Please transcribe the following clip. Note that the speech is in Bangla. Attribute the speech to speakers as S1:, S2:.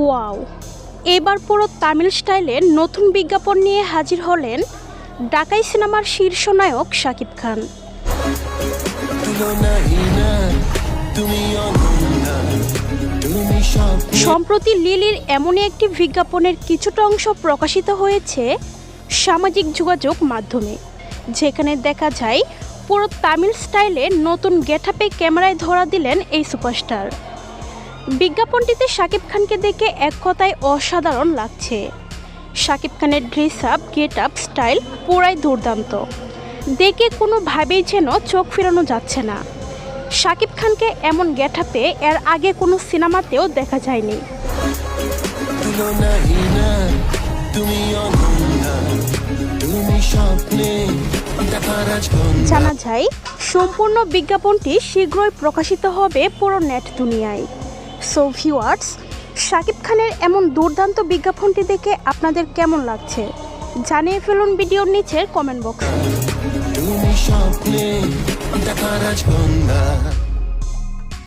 S1: ওয়াও, এবার পুরো তামিল স্টাইলে নতুন বিজ্ঞাপন নিয়ে হাজির হলেন ঢাকাই সিনেমার শীর্ষ নায়ক শাকিব খান। সম্প্রতি লিলির এমনই একটি বিজ্ঞাপনের কিছুটা অংশ প্রকাশিত হয়েছে সামাজিক যোগাযোগ মাধ্যমে, যেখানে দেখা যায় পুরো তামিল স্টাইলে নতুন গেটআপে ক্যামেরায় ধরা দিলেন এই সুপারস্টার। বিজ্ঞাপনটিতে শাকিব খানকে দেখে এক কথায় অসাধারণ লাগছে। শাকিব খানের dress up, get up style পুরাই দুর্দান্ত, দেখে কোনোভাবেই যেন চোখ ফেরানো যাচ্ছে না। শাকিব খানকে এমন গেটআপে এর আগে কোনো সিনেমাতেও দেখা যায়নি। জানা যায় সম্পূর্ণ বিজ্ঞাপনটি শীঘ্রই প্রকাশিত হবে পুরো নেট দুনিয়ায়। সো ভিউয়ার্স, শাকিব খানের এমন দুর্দান্ত বিজ্ঞাপনটি দেখে আপনাদের কেমন লাগছে জানিয়ে ফেলুন ভিডিওর নিচের কমেন্ট বক্সে।